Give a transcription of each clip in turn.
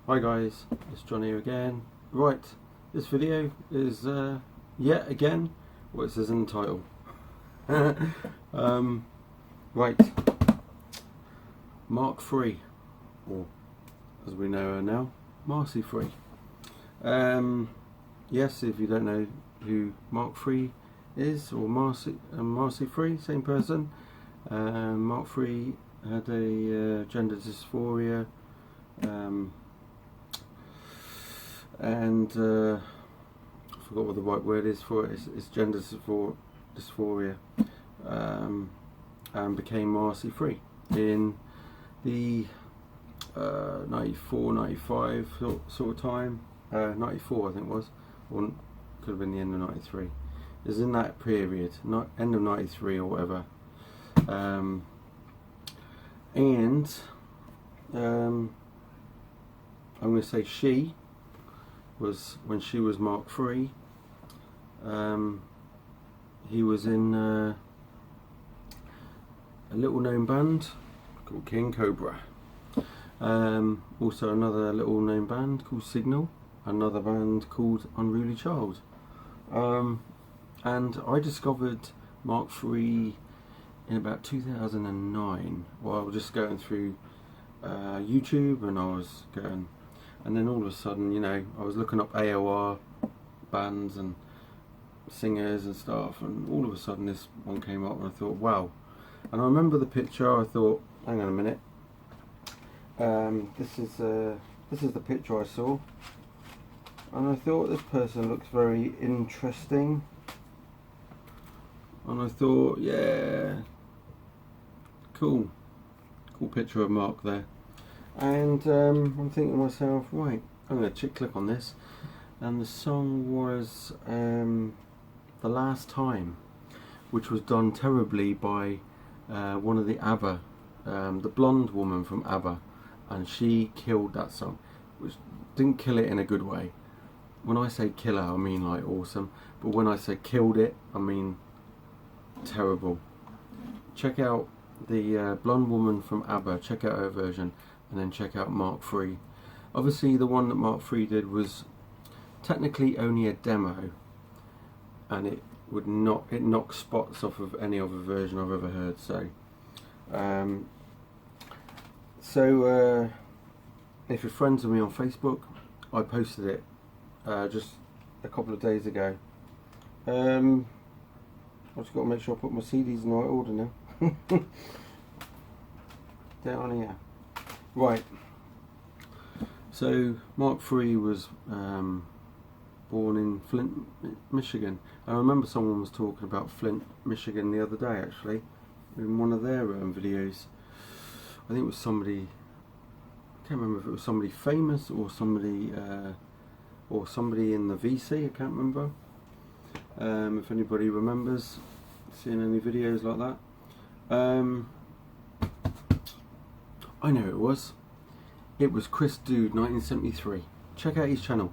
Hi guys, it's John here again. Right, this video is yet again what it says in the title. Right, Mark III, or as we know her now, Marcie III. Yes, if you don't know who Mark III is, or Marcie III, same person. Mark III had a gender dysphoria, and I forgot what the right word is for it. It's gender dysphoria, and became Marcie III in the 94, 95 sort of time. 94 I think it was, or could have been the end of 93. It was in that period, not end of 93 or whatever. And I'm going to say she was, when she was Mark III, he was in a little known band called King Kobra. Also another little known band called Signal, another band called Unruly Child. And I discovered Mark III in about 2009 while I was just going through YouTube, and and then all of a sudden, you know, I was looking up AOR bands and singers and stuff, and all of a sudden this one came up and I thought, wow. And I remember the picture. I thought, hang on a minute, this is the picture I saw, and I thought this person looks very interesting, and I thought, yeah, cool picture of Mark there. And I'm thinking to myself, right, I'm going to click on this, and the song was The Last Time, which was done terribly by one of the ABBA, the blonde woman from ABBA, and she killed that song, which didn't kill it in a good way. When I say killer, I mean like awesome, but when I say killed it, I mean terrible. Check out the blonde woman from ABBA, check out her version, and then check out Mark III. Obviously the one that Mark III did was technically only a demo, and it knocked spots off of any other version I've ever heard. So if you're friends with me on Facebook, I posted it just a couple of days ago. I've just got to make sure I put my CDs in the right order now. Down here. Right, so Mark III was born in Flint, Michigan. I remember someone was talking about Flint, Michigan the other day, actually, in one of their videos. I think it was somebody, I can't remember if it was somebody famous or somebody in the VC, I can't remember. If anybody remembers seeing any videos like that. I know it was Chris Dude 1973. Check out his channel.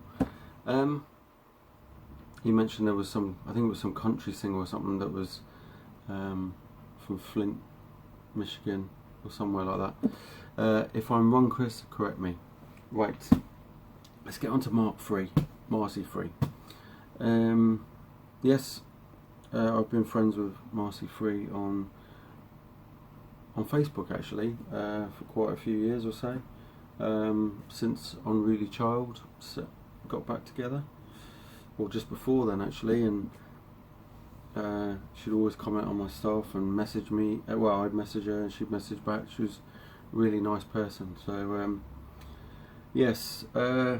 He mentioned there was some, I think it was some country singer or something that was from Flint, Michigan, or somewhere like that. If I'm wrong, Chris, correct me. Right, let's get on to Mark III, Marcie III. Yes, I've been friends with Marcie III on Facebook, actually, for quite a few years or so, since Unruly Child got back together, or just before then actually, and she'd always comment on my stuff and message me. Well, I'd message her and she'd message back. She was a really nice person. So yes, and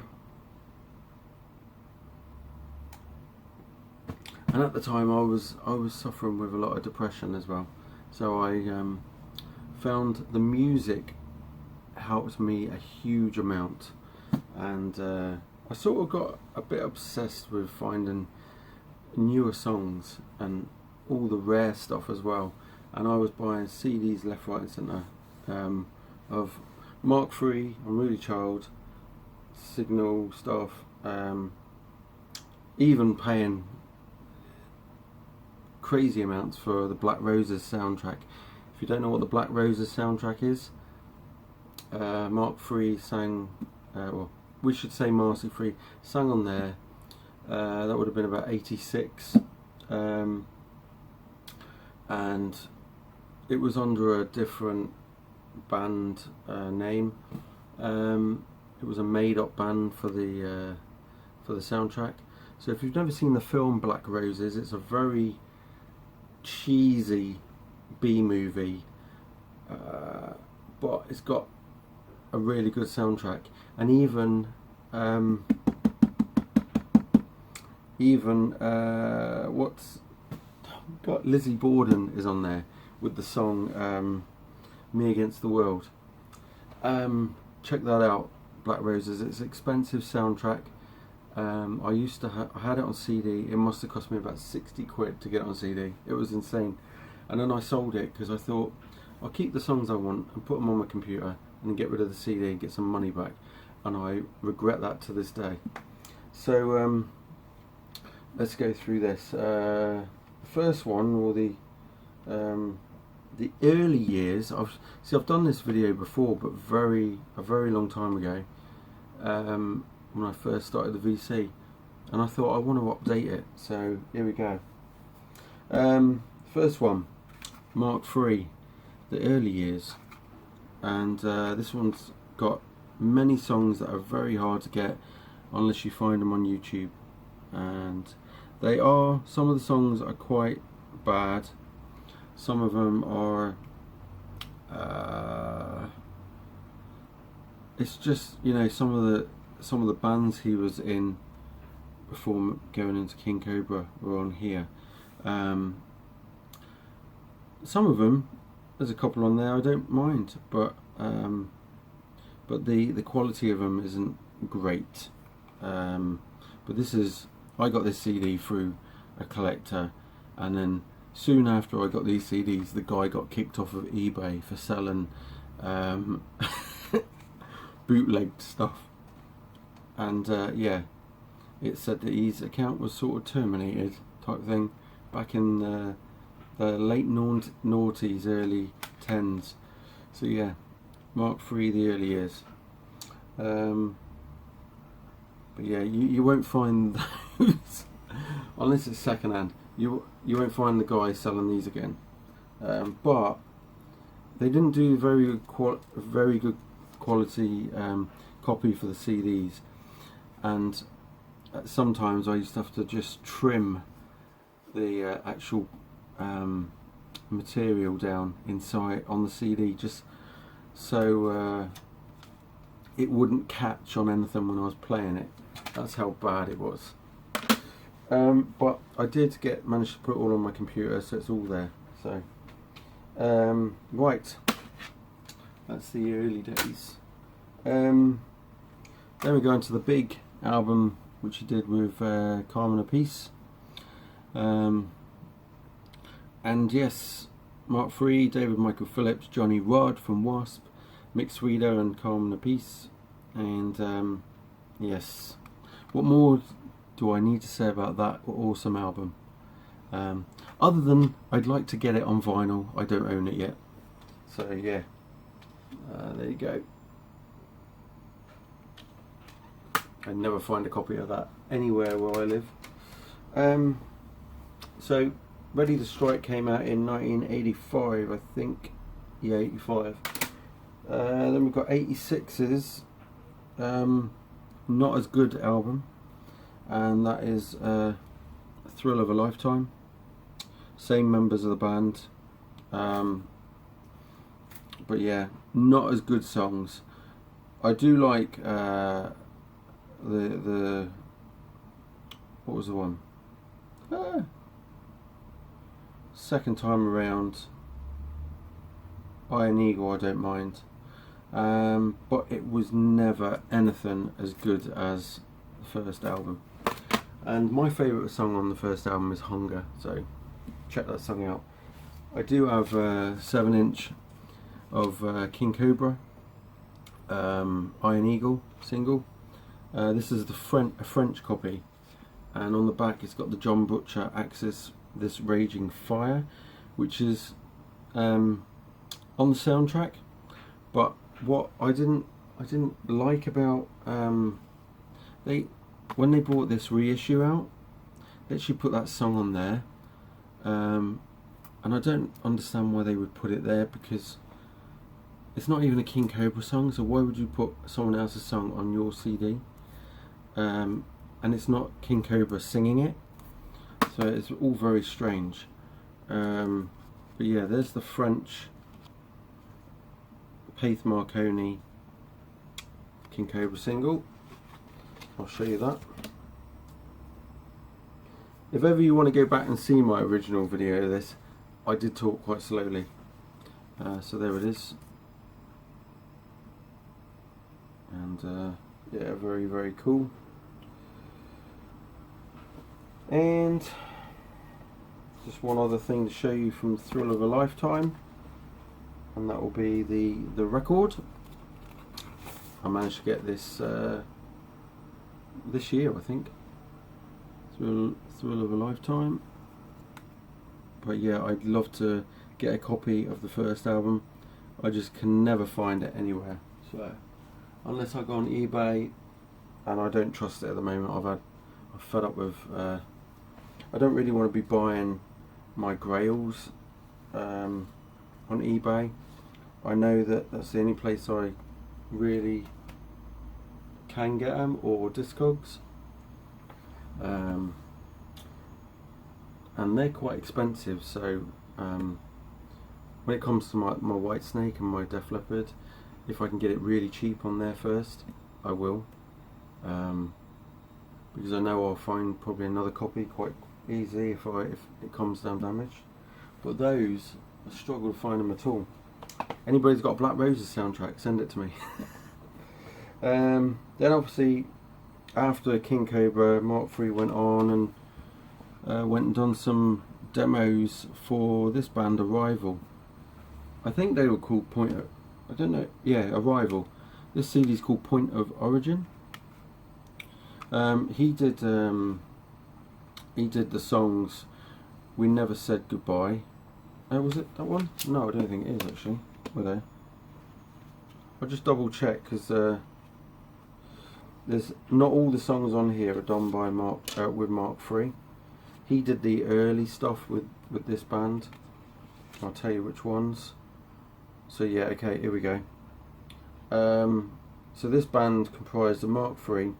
at the time I was suffering with a lot of depression as well, so I found the music helped me a huge amount, and I sort of got a bit obsessed with finding newer songs and all the rare stuff as well, and I was buying CDs left, right and centre of Mark III, Unruly Child, Signal stuff, even paying crazy amounts for the Black Roses soundtrack. If you don't know what the Black Roses soundtrack is, Mark III sang, well, We Should Say Marcie Free, sang on there. That would have been about 86, and it was under a different band name. It was a made-up band for the soundtrack. So if you've never seen the film Black Roses, it's a very cheesy B-movie, but it's got a really good soundtrack, and even what's got Lizzie Borden is on there with the song Me Against the World. Check that out, Black Roses. It's an expensive soundtrack. I used to I had it on CD. It must have cost me about 60 quid to get it on CD. It was insane. And then I sold it because I thought I'll keep the songs I want and put them on my computer and get rid of the CD and get some money back. And I regret that to this day. So let's go through this. The first one, or the early years. I've done this video before, but a very long time ago. When I first started the VC, and I thought I want to update it, so here we go. First one, Mark III, the early years, and this one's got many songs that are very hard to get unless you find them on YouTube, and some of the songs are quite bad, some of them are it's just, you know, some of the bands he was in before going into King Kobra were on here. Some of them, there's a couple on there I don't mind, but the quality of them isn't great. But I got this CD through a collector, and then soon after I got these CDs, the guy got kicked off of eBay for selling bootlegged stuff. And yeah, it said that his account was sort of terminated, type thing, back in the late noughties, early tens. So yeah, Mark III, the early years. But yeah, you won't find those unless it's second hand. You won't find the guy selling these again. But they didn't do very good quality copy for the CDs. And sometimes I used to have to just trim the actual material down inside on the CD, just so it wouldn't catch on anything when I was playing it. That's how bad it was. But I did manage to put it all on my computer, so it's all there. So right, that's the early days. Then we go into the big album which he did with Carmine Appice, and yes, Mark III, David Michael Phillips, Johnny Rod from Wasp, Mick Sweeter and Carmine Appice, and yes, what more do I need to say about that awesome album? Other than I'd like to get it on vinyl. I don't own it yet, so yeah, there you go. I never find a copy of that anywhere where I live. So Ready to Strike came out in 1985, I think. Yeah, 85. Then we've got 86's Not As Good album, and that is Thrill of a Lifetime. Same members of the band, but yeah, not as good songs. I do like the what was the one? Second Time Around, Iron Eagle I don't mind, but it was never anything as good as the first album. And my favourite song on the first album is Hunger, so check that song out. I do have a 7-inch of King Kobra, Iron Eagle single. This is a French copy, and on the back it's got the John Butcher Axis, This Raging Fire, which is on the soundtrack. But what I didn't like about when they brought this reissue out, they actually put that song on there, and I don't understand why they would put it there, because it's not even a King Kobra song, so why would you put someone else's song on your CD? And it's not King Kobra singing it, so it's all very strange. But yeah, there's the French Paith Marconi King Kobra single. I'll show you that. If ever you want to go back and see my original video of this, I did talk quite slowly. So there it is. And yeah, very, very cool. And just one other thing to show you from Thrill of a Lifetime, and that will be the record. I managed to get this this year, I think. Thrill of a Lifetime. But yeah, I'd love to get a copy of the first album. I just can never find it anywhere. So unless I go on eBay, and I don't trust it at the moment. I'm fed up with. I don't really want to be buying my grails on eBay. I know that that's the only place I really can get them, or Discogs, and they're quite expensive. So when it comes to my Whitesnake and my Def Leppard, if I can get it really cheap on there first, I will, because I know I'll find probably another copy quite easy if it comes down damaged. But those, I struggle to find them at all. Anybody's got a Black Roses soundtrack, send it to me. Then obviously after King Kobra, Mark III went on and went and done some demos for this band Arrival. I think they were called I don't know, yeah, Arrival. This CD's called Point of Origin. He did the songs We Never Said Goodbye. Was it that one? No, I don't think it is actually. Were they? I'll just double check, because there's not all the songs on here are done by with Mark III. He did the early stuff with this band. I'll tell you which ones. So yeah, okay, here we go. So this band comprised of Mark III,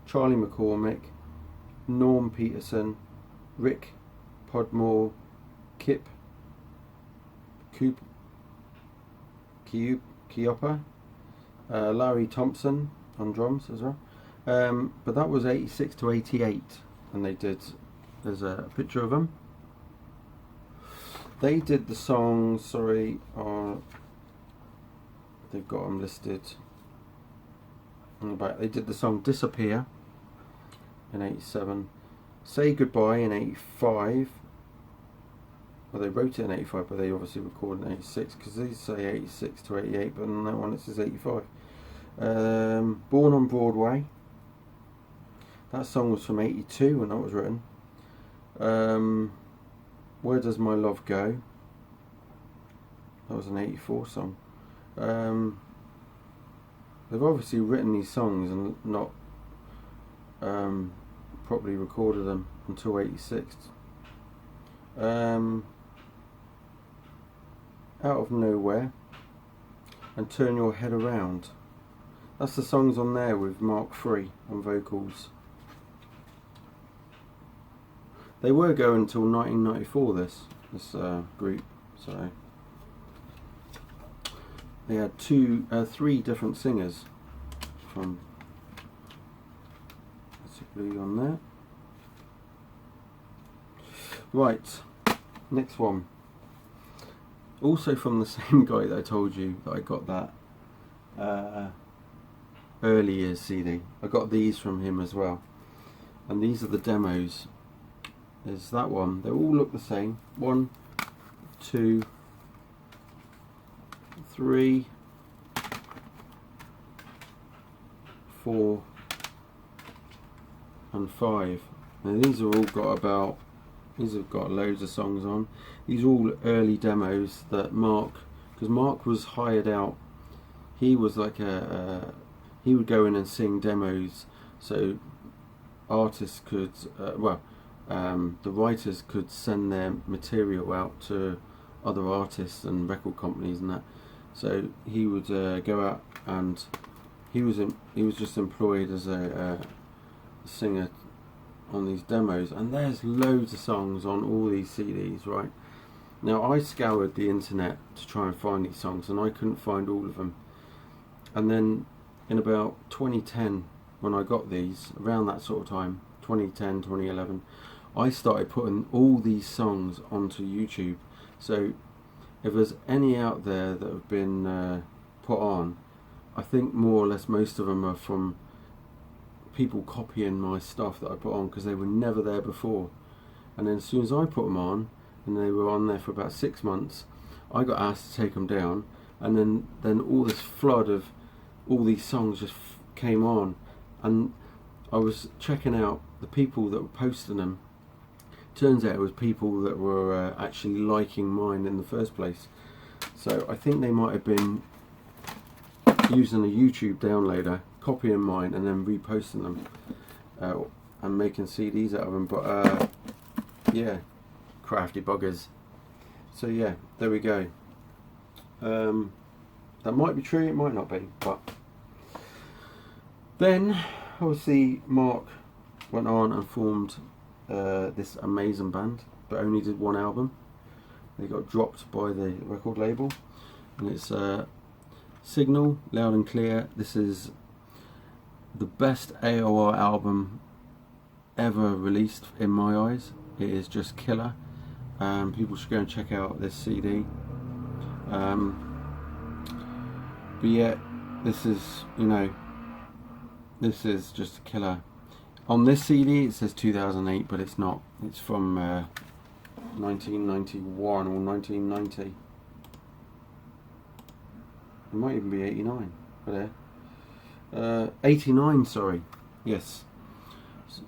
Charlie McCormick, Norm Peterson, Rick Podmore, Kip Kiyopper, Larry Thompson on drums as well. But that was 86 to 88, and they did. There's a picture of them. They did the songs. Sorry, they've got them listed on the back. They did the song Disappear in 87, Say Goodbye in 85. Well, they wrote it in 85, but they obviously recorded in 86, because these say 86 to 88, but on that one it says 85. Born on Broadway. That song was from 82 when that was written. Where Does My Love Go? That was an 84 song. They've obviously written these songs and not properly recorded them until 86. Out of Nowhere and Turn Your Head Around. That's the songs on there with Mark III on vocals. They were going until 1994, this group, so they had three different singers from basically on there. Right, next one. Also from the same guy that I told you that I got that early years CD. I got these from him as well, and these are the demos. There's that one. They all look the same. 1, 2, 3, 4, and 5. Now these are all got these have got loads of songs on. These are all early demos that because Mark was hired out. He was like he would go in and sing demos so artists could, the writers could send their material out to other artists and record companies and that. So he would go out, and he was just employed as a singer on these demos, and there's loads of songs on all these CDs, right? Now I scoured the internet to try and find these songs, and I couldn't find all of them. And then in about 2010, when I got these, around that sort of time, 2010, 2011, I started putting all these songs onto YouTube. So if there's any out there that have been put on, I think more or less most of them are from people copying my stuff that I put on, because they were never there before. And then as soon as I put them on, and they were on there for about 6 months, I got asked to take them down, and then all this flood of all these songs just came on, and I was checking out the people that were posting them. Turns out it was people that were actually liking mine in the first place. So I think they might have been using a YouTube downloader, copying mine and then reposting them and making CDs out of them. But yeah, crafty buggers. So yeah, there we go. That might be true, it might not be. But then obviously Mark went on and formed this amazing band, but only did one album. They got dropped by the record label, and it's Signal, Loud and Clear. This is the best AOR album ever released in my eyes. It is just killer. People should go and check out this CD. But yeah, this is, this is just a killer. On this CD it says 2008, but it's not. It's from 1991 or 1990. It might even be 89. But 89, sorry. Yes.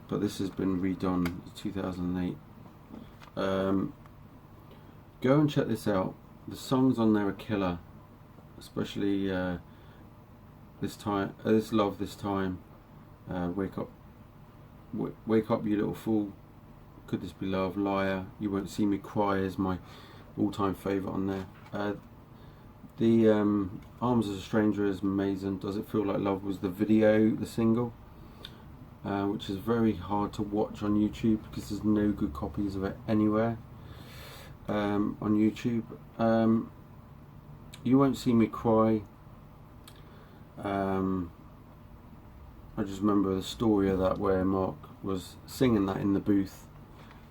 But this has been redone, 2008. Go and check this out. The songs on there are killer, especially this time. This Love This Time. Wake up, you little fool. Could this be love? Liar. You Won't See Me Cry is my all-time favourite on there. The Arms of a Stranger is amazing. Does It Feel Like Love was the video, the single, which is very hard to watch on YouTube because there's no good copies of it anywhere on YouTube. You Won't See Me Cry. I just remember the story of that, where Mark was singing that in the booth,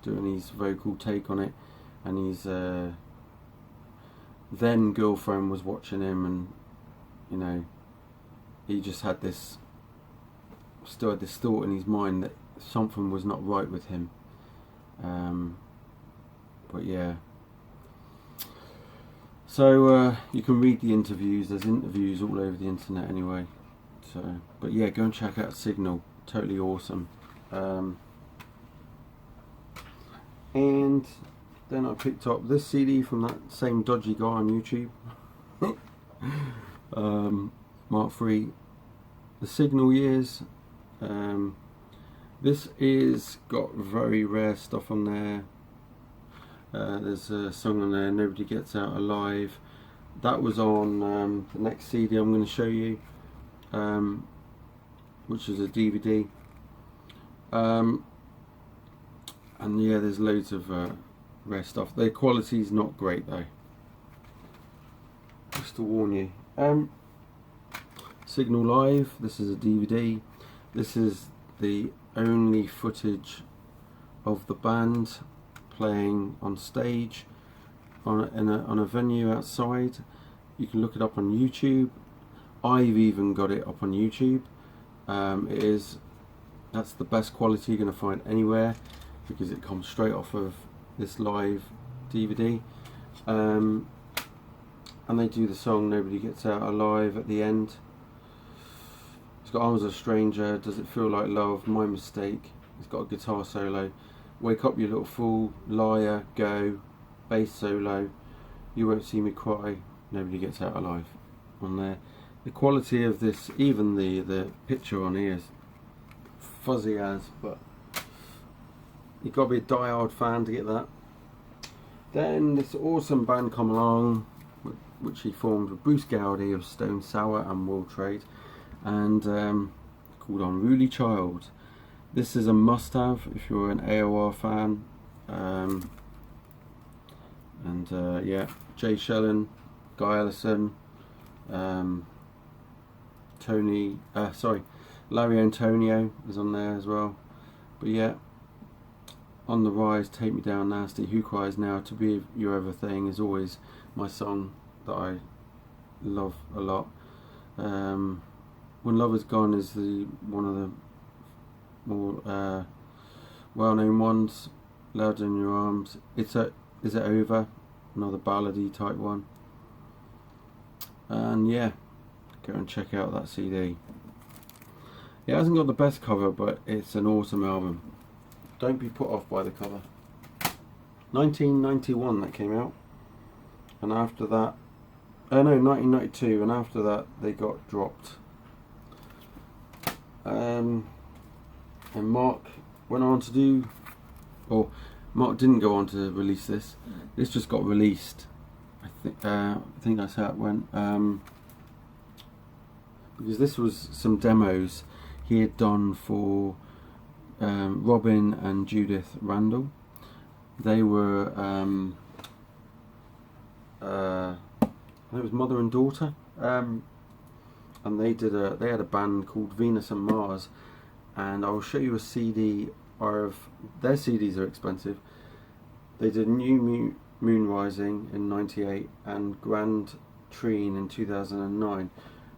doing his vocal take on it, and his then girlfriend was watching him, and he just had this, still had this thought in his mind that something was not right with him. But yeah, so you can read the interviews. There's interviews all over the internet anyway. So, but yeah, go and check out Signal. Totally awesome. And then I picked up this CD from that same dodgy guy on YouTube. Mark III, The Signal Years. This is got very rare stuff on there. There's a song on there, Nobody Gets Out Alive. That was on the next CD I'm going to show you, which is a DVD. And yeah, there's loads of rare stuff. Their quality's not great though, just to warn you. Signal Live, this is a DVD. This is the only footage of the band playing on stage on a venue outside. You can look it up on YouTube. I've even got it up on YouTube. That's the best quality you're going to find anywhere, because it comes straight off of this live DVD. And they do the song Nobody Gets Out Alive at the end. It's got Arms of a Stranger, Does It Feel Like Love, My Mistake. It's got a guitar solo. Wake Up You Little Fool, Liar, Go, bass solo, You Won't See Me Cry, Nobody Gets Out Alive on there. The quality of this, even the picture on here is fuzzy as, but you've got to be a die-hard fan to get that. Then this awesome band come along, which he formed with Bruce Gowdy of Stone Sour and World Trade, and called Unruly Child. This is a must-have if you're an AOR fan. Yeah, Jay Shellen, Guy Ellison, Larry Antonio is on there as well. But yeah, On the Rise, Take Me Down Nasty, Who Cries Now, To Be Your Everything is always my song that I love a lot. When Love Is Gone is one of the more well-known ones. Louder in Your Arms. Is It Over? Another ballady type one. And yeah, go and check out that CD. It hasn't got the best cover, but it's an awesome album. Don't be put off by the cover. 1991 that came out, and after that, 1992, and after that they got dropped. And Mark went on to do, or Mark didn't go on to release this. This just got released. I think that's how it went. Because this was some demos he had done for Robin and Judith Randall. They were it was mother and daughter, and they had a band called Venus and Mars, and I'll show you a CD of their CDs. Are expensive. They did New Moon Rising in '98 and Grand Trine in 2009,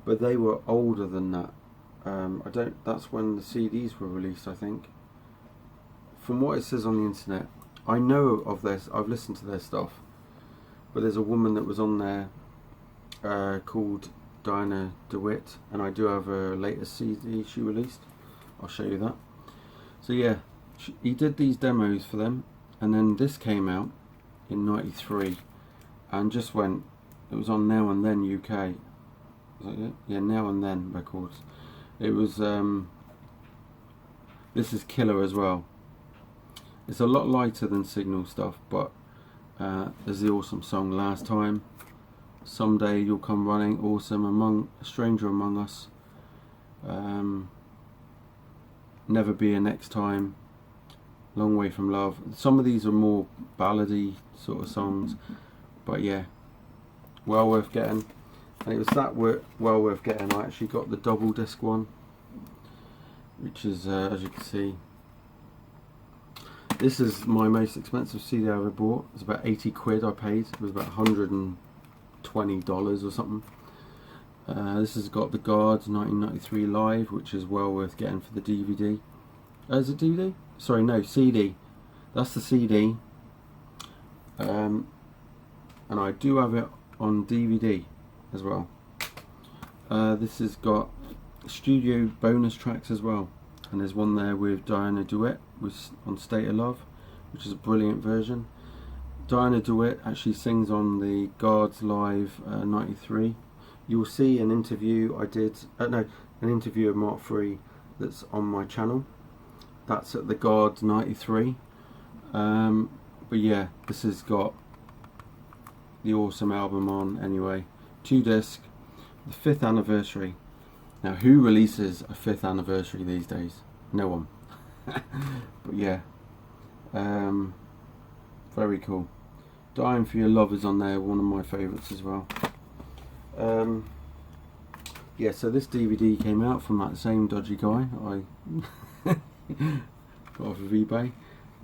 but they were older than that. That's when the CDs were released, I think. From what it says on the internet, I know of this. I've listened to their stuff, but there's a woman that was on there called Diana DeWitt, and I do have her latest CD she released. I'll show you that. So yeah, he did these demos for them, and then this came out in '93, and just went. It was on Now and Then UK. Was that it? Yeah, Now and Then Records. It was. This is killer as well. It's a lot lighter than Signal stuff, but there's the awesome song Last Time. Someday You'll Come Running, awesome. A Stranger Among Us. Never Be a Next Time. Long Way From Love. Some of these are more ballady sort of songs, but yeah, well worth getting. And it was that well worth getting. I actually got the double disc one, which is as you can see. This is my most expensive CD I ever bought. It's about 80 quid I paid. It was about $120 or something. This has got The Guards 1993 Live, which is well worth getting for the DVD. Is it DVD? Sorry, no, CD. That's the CD. And I do have it on DVD as well. This has got studio bonus tracks as well. And there's one there with Diana DeWitt on State of Love, which is a brilliant version. Diana DeWitt actually sings on the Guards Live 93. You'll see an interview I did, an interview of Mark III that's on my channel. That's at the Guards 93. But yeah, this has got the awesome album on anyway. 2 disc, the 5th anniversary. Now, who releases a 5th anniversary these days? No one. But yeah, very cool. Dying for Your Love is on there, one of my favourites as well. Yeah, so this DVD came out from that same dodgy guy I got off of eBay.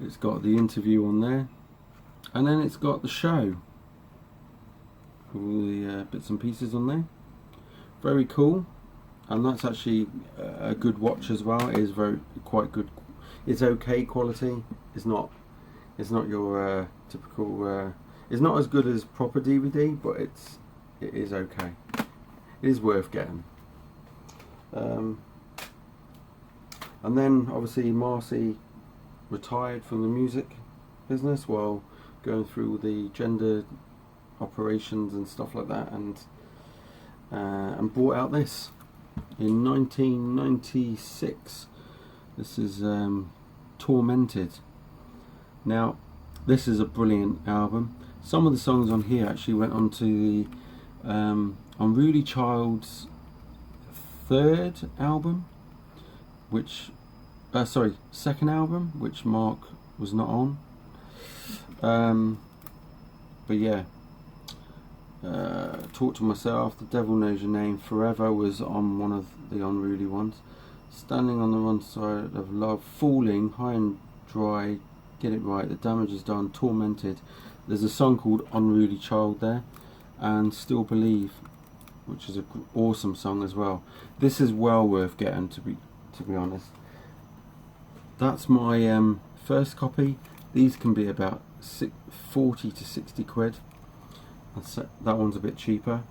It's got the interview on there, and then it's got the show, all the bits and pieces on there. Very cool. And that's actually a good watch as well. It is quite good. It's okay quality. It's not your typical. It's not as good as proper DVD, but it is okay. It is worth getting. And then obviously Marcie retired from the music business while going through the gender operations and stuff like that, and brought out this in 1996. This is Tormented. Now, this is a brilliant album. Some of the songs on here actually went on to the Unruly Child's third album, which second album, which Mark was not on. But yeah, Talk to Myself, The Devil Knows Your Name, Forever was on one of the Unruly ones. Standing on the Wrong Side of Love, Falling, High and Dry, Get It Right, The Damage Is Done, Tormented. There's a song called Unruly Child there, and Still Believe, which is an awesome song as well. This is well worth getting, to be honest. That's my first copy. These can be about 40 to 60 quid. That one's a bit cheaper,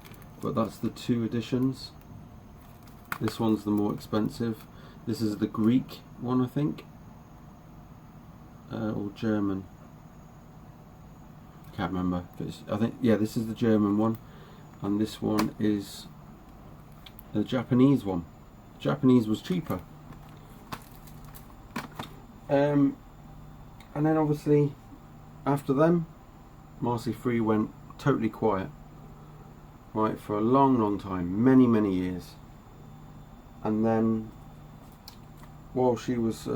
but that's the 2 editions. This one's the more expensive. This is the Greek one, I think, or German. Can't remember. I think, yeah, this is the German one, and this one is the Japanese one. The Japanese was cheaper. And then obviously after them, Marcie Free went totally quiet, right, for a long time, many years. And then while she was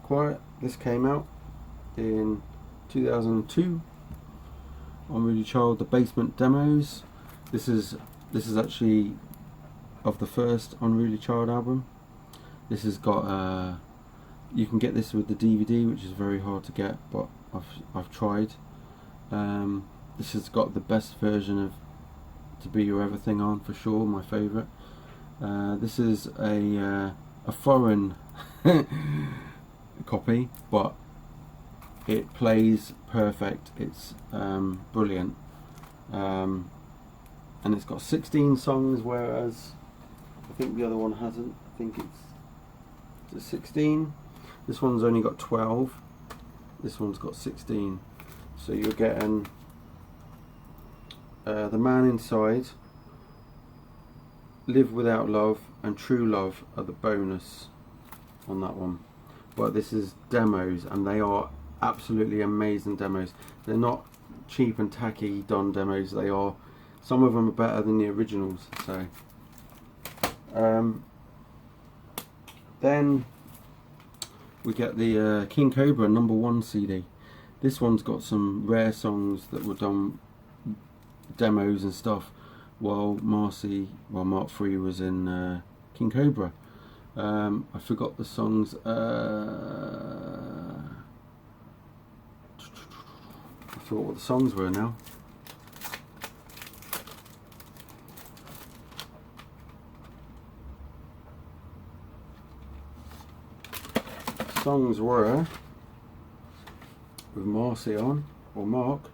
quiet, this came out in 2002. Unruly Child, The Basement Demos. This is actually of the first Unruly Child album. This has got you can get this with the DVD, which is very hard to get, but I've tried. This has got the best version of To Be Your Everything on, for sure, my favourite. This is a foreign copy, but it plays perfect. It's brilliant, and it's got 16 songs, whereas I think the other one hasn't. I think it's 16. This one's only got 12. This one's got 16. So you're getting The Man Inside, Live Without Love, and True Love are the bonus on that one. But this is demos, and they are absolutely amazing demos. They're not cheap and tacky done demos. They are, some of them are better than the originals. So then we get the King Kobra #1 CD. This one's got some rare songs that were done, demos and stuff, while Mark Free was in King Kobra. I forgot the songs. I forgot what the songs were now. Songs were with Marcie on, or Mark.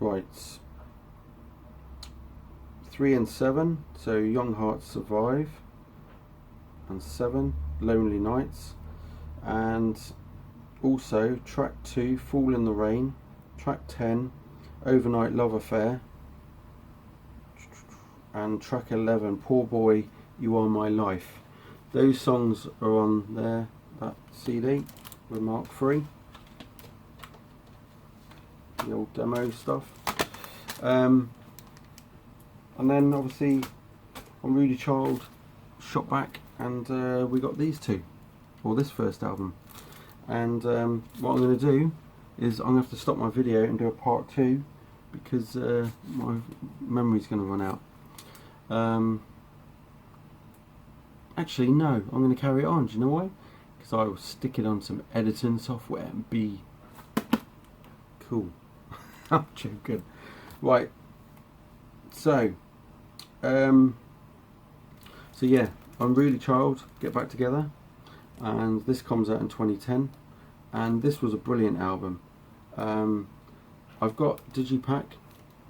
Right, 3 and 7, so Young Hearts Survive, and 7, Lonely Nights, and also track 2, Fall in the Rain, track 10, Overnight Love Affair, and track 11, Poor Boy, You Are My Life. Those songs are on there, that CD with Mark Free, the old demo stuff. And then obviously Unruly Child shot back, and we got these two, or this first album. And what I'm going to do is I'm going to have to stop my video and do a part 2, because my memory's going to run out. Actually no, I'm going to carry it on. Do you know why? Because I will stick it on some editing software and be cool. I'm joking. Right, so yeah, Unruly Child, Get Back Together, and this comes out in 2010, and this was a brilliant album. I've got Digipack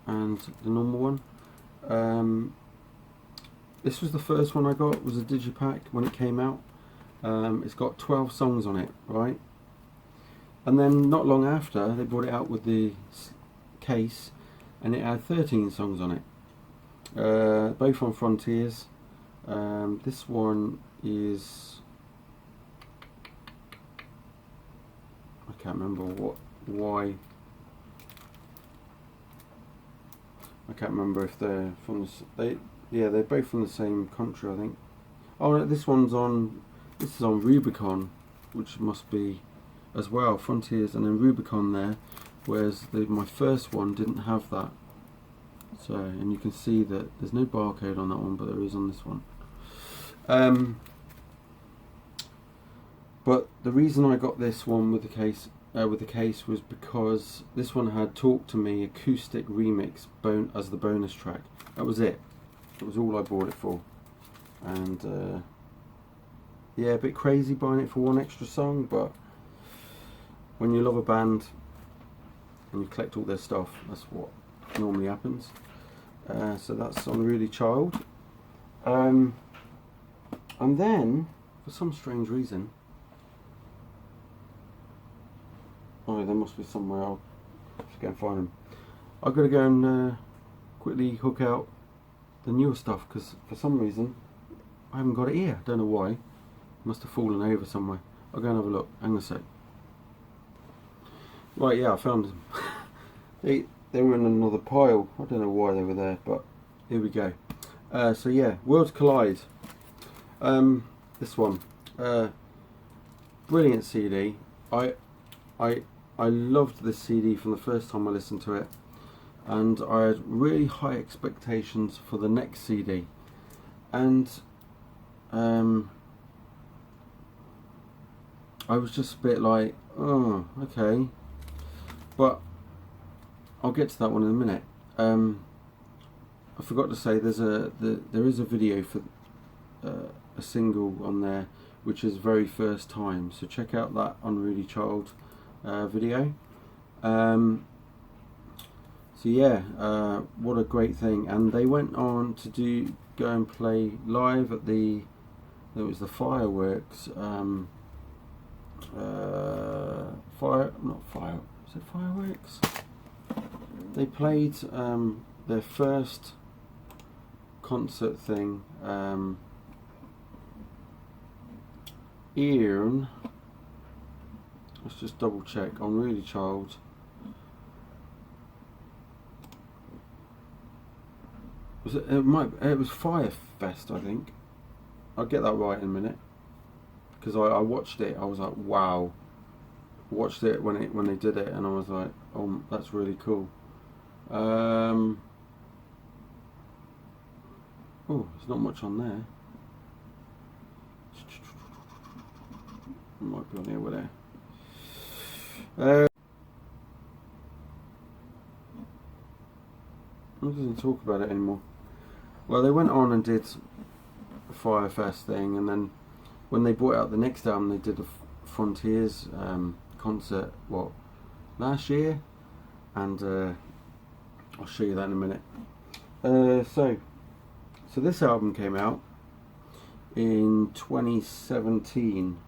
and the normal one. This was the first one I got, was a Digipack when it came out. It's got 12 songs on it, right? And then not long after, they brought it out with the case, and it had 13 songs on it. both on Frontiers. This one is, I can't remember why. I can't remember if they're from they're both from the same country, I think. Oh, this is on Rubicon, which must be as well, Frontiers and then Rubicon there, whereas my first one didn't have that. So, and you can see that there's no barcode on that one, but there is on this one. But the reason I got this one with the case was because this one had Talk to Me acoustic remix as the bonus track. That was it. It was all I bought it for. And yeah, a bit crazy buying it for one extra song, but when you love a band and you collect all their stuff, that's what normally happens. So that's Unruly Child. And then, for some strange reason, oh, there must be somewhere. I'll just go and find them. I've got to go and quickly hook out the newer stuff, because for some reason I haven't got it here. I don't know why. It must have fallen over somewhere. I'll go and have a look. Hang on a sec. Right, yeah, I found them. They were in another pile. I don't know why they were there, but here we go. So yeah, Worlds Collide. This one, brilliant CD. I loved this CD from the first time I listened to it, and I had really high expectations for the next CD, and I was just a bit like, oh, okay, but I'll get to that one in a minute. I forgot to say there is a video for a single on there, which is Very First Time, so check out that Unruly Child video. So yeah, what a great thing. And they went on to go and play live at it was the Fireworks, is it Fireworks? They played their first concert thing, Ian, let's just double check, Unruly Child. It was Firefest, I think. I'll get that right in a minute, because I watched it. I was like, wow. Watched it when they did it, and I was like, oh, that's really cool. Oh, there's not much on there. It might be on here, over there. I doesn't talk about it anymore. Well, they went on and did a Firefest thing, and then when they brought out the next album, they did a Frontiers concert, last year, and I'll show you that in a minute. So this album came out in 2017,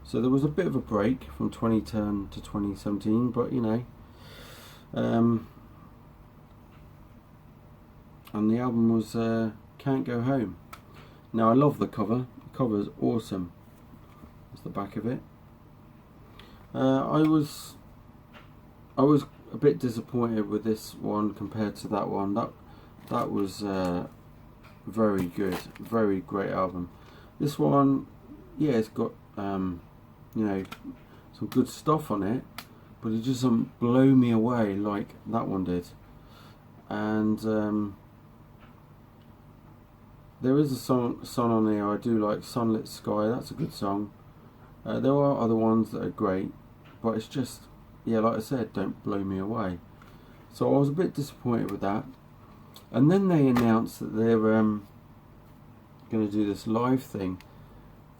so there was a bit of a break from 2010 to 2017, but you know, and the album was Can't Go Home. Now I love the cover. The cover is awesome. That's the back of it. I was a bit disappointed with this one compared to that one. That was very good, very great album. This one, yeah, it's got you know, some good stuff on it, but it just doesn't blow me away like that one did. And there is a song on there I do like, Sunlit Sky. That's a good song. There are other ones that are great, but it's just, yeah, like I said, don't blow me away. So I was a bit disappointed with that. And then they announced that they're going to do this live thing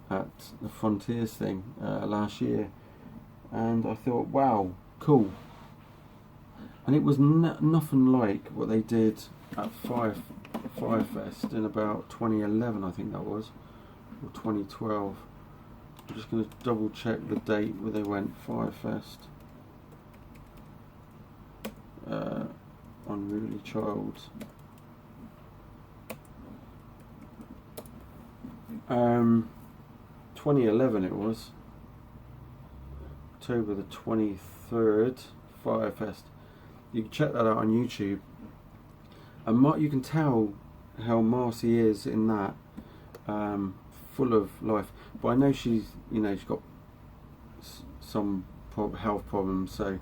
at the Frontiers thing last year, and I thought, wow, cool. And it was nothing like what they did at Firefest in about 2011, I think that was, or 2012. I'm just going to double check the date where they went. Firefest, Unruly Child. 2011 it was, October the 23rd, Firefest. You can check that out on YouTube, and you can tell how Marcie is in that, full of life. But I know she's got some health problems, so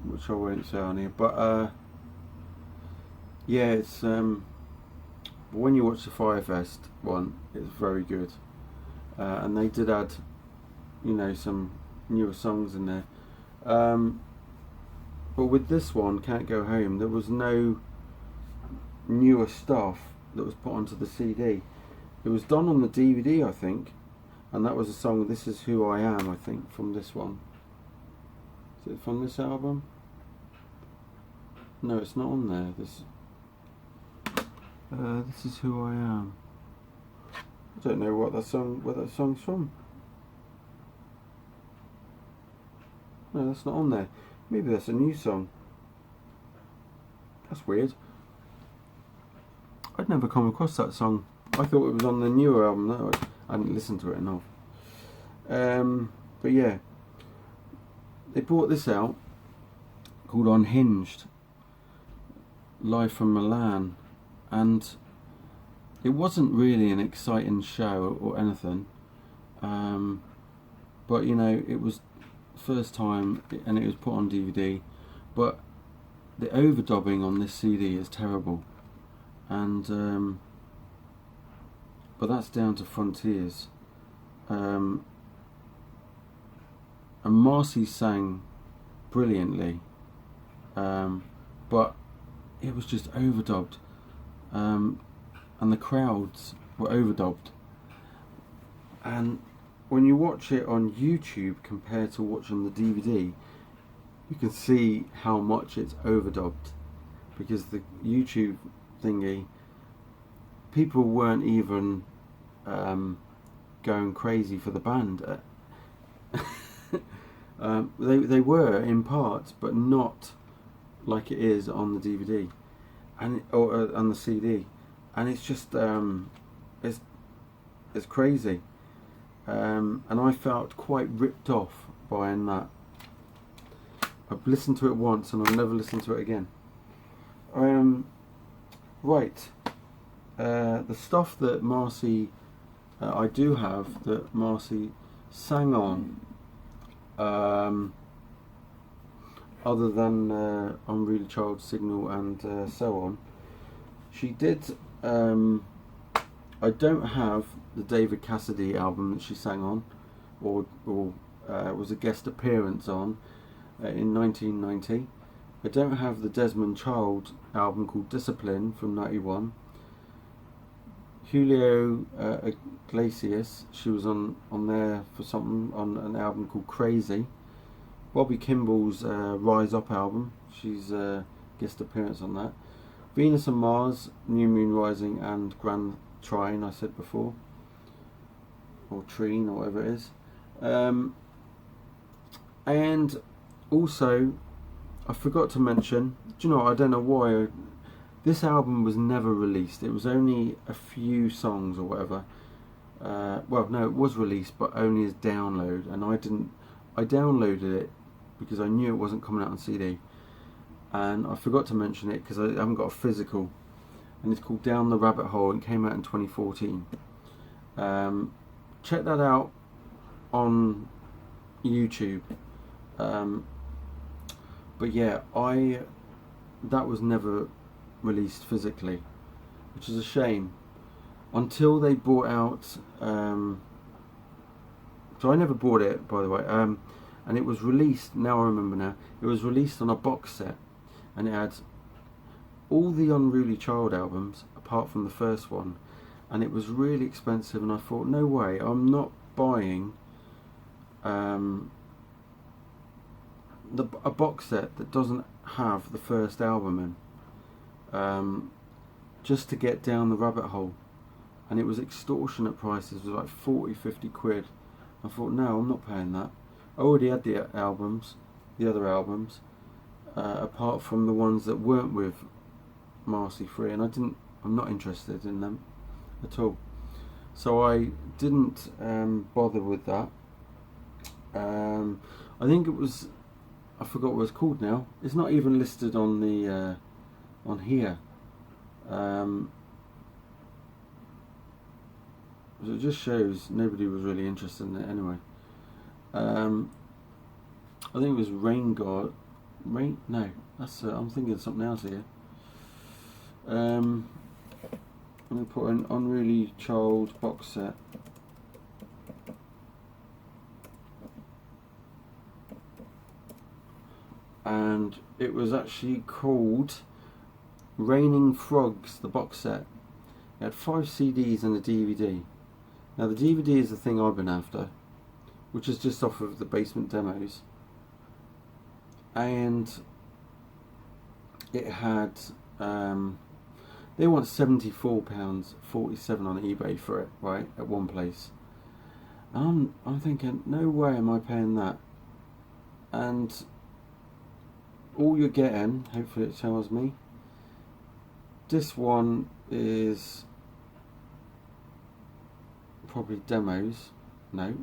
which I won't say on here. But yeah, it's when you watch the Firefest one, it's very good, and they did add some newer songs in there. But with this one, Can't Go Home, there was no newer stuff that was put onto the CD. It was done on the DVD, I think, and that was a song, This Is Who I Am, I think, from this one. Is it from this album? No, it's not on there. This Is Who I Am. I don't know where that song's from. No, that's not on there. Maybe that's a new song. That's weird. I'd never come across that song. I thought it was on the newer album. No, I didn't listen to it enough. But yeah, they brought this out called Unhinged, live from Milan, and it wasn't really an exciting show or anything. But it was first time, and it was put on DVD. But the overdubbing on this CD is terrible, and but that's down to Frontiers. And Marcie sang brilliantly, but it was just overdubbed, and the crowds were overdubbed. And when you watch it on YouTube compared to watching the DVD, you can see how much it's overdubbed, because the YouTube thingy, people weren't even going crazy for the band. They were in parts, but not like it is on the DVD or on the CD, and it's just it's crazy, and I felt quite ripped off buying that. I've listened to it once and I'll never listen to it again. Right, the stuff that Marcie, I do have that Marcie sang on, other than Unruly Child, Signal and so on. She did, I don't have the David Cassidy album that she sang on, or was a guest appearance on in 1990. I don't have the Desmond Child album called Discipline from 91. Julio Iglesias, she was on there for something on an album called Crazy. Bobby Kimball's Rise Up album, she's guest appearance on that. Venus and Mars, New Moon Rising and Grand Trine, I said before, or Trine or whatever it is. And also, I forgot to mention, do you know, I don't know why, this album was never released. It was only a few songs or whatever. Well, no, it was released, but only as download, and I downloaded it because I knew it wasn't coming out on CD, and I forgot to mention it because I haven't got a physical, and it's called Down the Rabbit Hole, and came out in 2014. Check that out on YouTube. But yeah, that was never released physically, which is a shame, until they brought out, so I never bought it, by the way, and it was released, now I remember now, it was released on a box set, and it had all the Unruly Child albums apart from the first one, and it was really expensive, and I thought, no way, I'm not buying a box set that doesn't have the first album in, just to get Down the Rabbit Hole. And it was extortionate prices, it was like 40-50 quid. I thought, no, I'm not paying that. I already had the other albums, apart from the ones that weren't with Marcie Free, and I'm not interested in them at all. so I didn't bother with that. I think it was, I forgot what it's called now. It's not even listed on the on here. So it just shows nobody was really interested in it anyway. I think it was Rain. No, that's I'm thinking of something else here. I'm gonna put an Unruly Child box set. And it was actually called Raining Frogs, the box set. It had 5 CDs and a DVD. Now the DVD is the thing I've been after, which is just off of the basement demos. And it had, they want £74.47 on eBay for it, right, at one place. I'm thinking, no way am I paying that. And all you're getting, hopefully it tells me, this one is probably demos. No,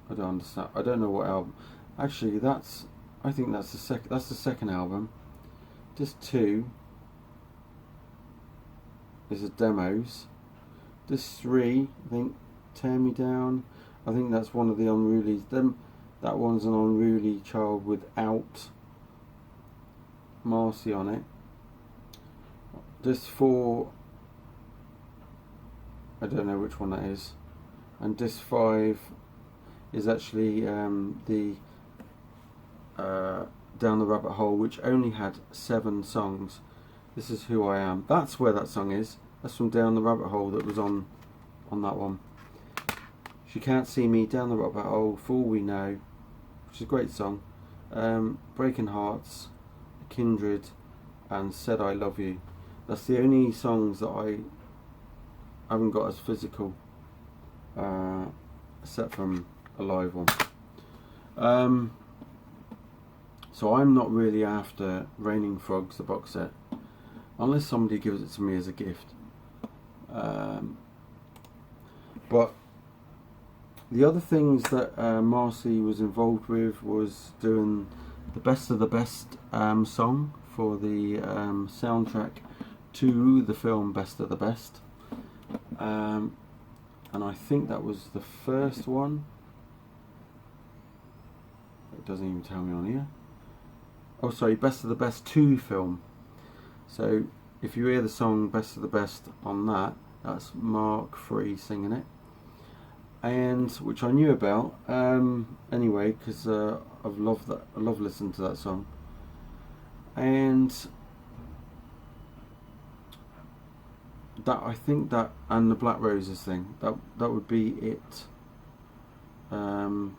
I don't understand. I don't know what album. Actually, I think that's the second album. This 2 is the demos. This 3, I think, Tear Me Down. I think that's one of the Unruly. That one's an Unruly Child without Marcie on it. This 4, I don't know which one that is. And this 5 is actually the Down the Rabbit Hole, which only had 7 songs. This is Who I Am. That's where that song is. That's from Down the Rabbit Hole that was on that one. She Can't See Me, Down the Rabbit Hole, For All We Know, which is a great song. Breaking Hearts, Kindred, and Said I Love You. That's the only songs that I haven't got as physical, except from a live one. So I'm not really after Raining Frogs, the box set, unless somebody gives it to me as a gift. But the other things that Marcie was involved with was doing the Best of the Best song for the soundtrack to the film Best of the Best. And I think that was the first one. It doesn't even tell me on here. Oh, sorry, Best of the Best 2 film. So if you hear the song Best of the Best on that, that's Mark III singing it. And which I knew about anyway, because I've loved that. I love listening to that song. And that, I think that, and the Black Roses thing, that would be it. And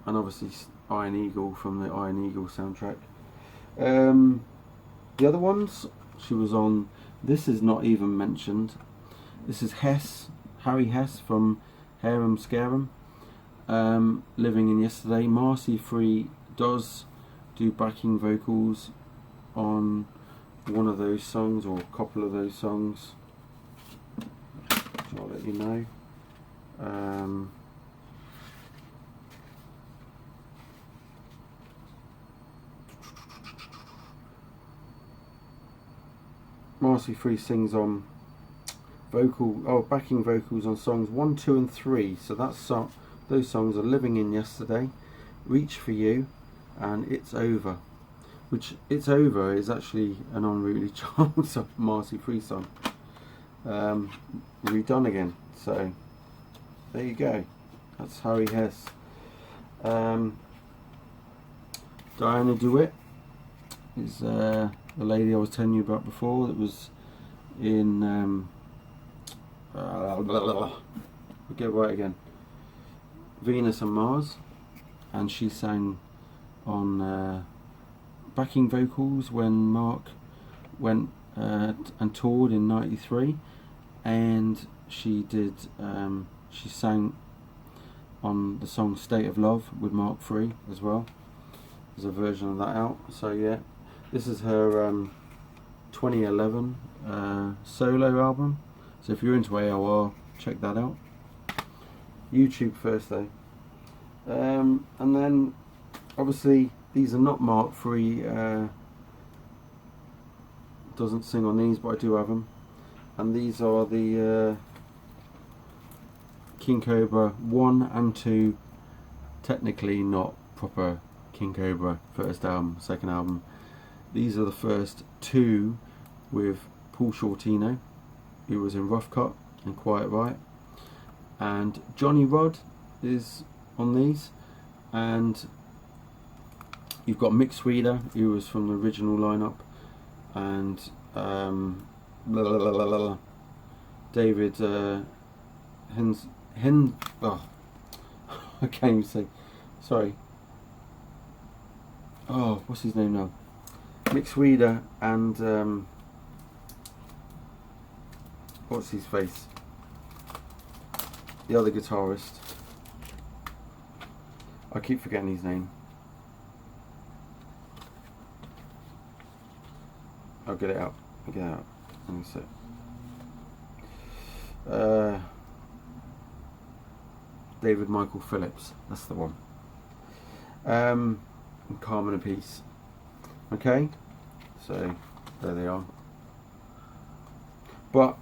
obviously Iron Eagle from the Iron Eagle soundtrack. The other ones she was on, this is not even mentioned. This is Harry Hess from Harem Scarum, Living in Yesterday. Marcie Free does do backing vocals on one of those songs, or a couple of those songs, so I'll let you know. Marcie Free sings on backing vocals on songs 1, 2 and 3. So those songs are Living in Yesterday, Reach for You, and It's Over. Which It's Over is actually an Unruly Child song, Marcie Free song, redone again. So there you go. That's Harry Hess. Diana DeWitt is the lady I was telling you about before, that was in we'll get right again, Venus and Mars, and she sang on backing vocals when Mark went and toured in '93, and she did she sang on the song State of Love with Mark III as well. There's a version of that out. So yeah, this is her 2011 solo album. So if you're into AOR, check that out. YouTube first though. And then obviously these are not Mark III, doesn't sing on these, but I do have them. And these are the King Kobra 1 and 2, technically not proper King Kobra first album, second album. These are the first 2 with Paul Shortino, who was in Rough Cut and Quiet Riot, and Johnny Rod is on these, and you've got Mick Sweeter, who was from the original lineup, and David oh, I can't even say, sorry, oh, what's his name now? Mick Sweeter and what's his face? The other guitarist. I keep forgetting his name. I'll get it out. I'll get it out. Let me see. David Michael Phillips. That's the one. And Carmine Appice. Okay. So there they are. But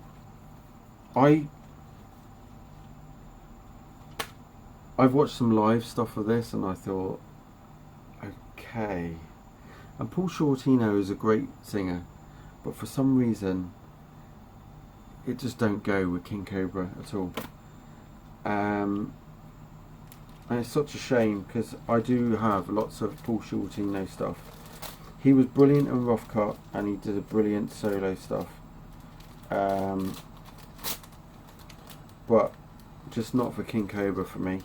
I've watched some live stuff of this and I thought, okay. And Paul Shortino is a great singer, but for some reason it just don't go with King Kobra at all. And it's such a shame because I do have lots of Paul Shortino stuff. He was brilliant in Rough Cut and he did a brilliant solo stuff. But just not for King Kobra for me.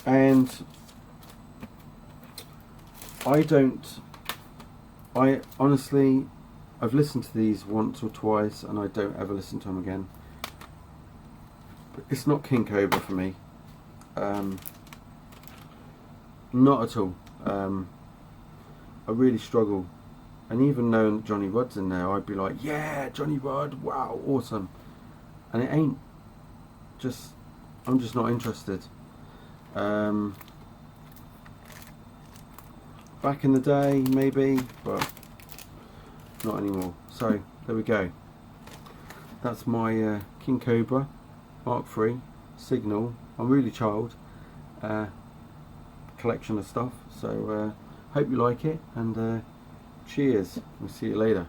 And I honestly, I've listened to these once or twice and I don't ever listen to them again. But it's not King Kobra for me. Not at all. I really struggle. And even knowing Johnny Rod's in there, I'd be like, yeah, Johnny Rod, wow, awesome. And it ain't. I'm just not interested. Back in the day, maybe, but not anymore. So there we go. That's my King Kobra Mark III Signal Unruly Child collection of stuff. So hope you like it, and cheers. We'll see you later.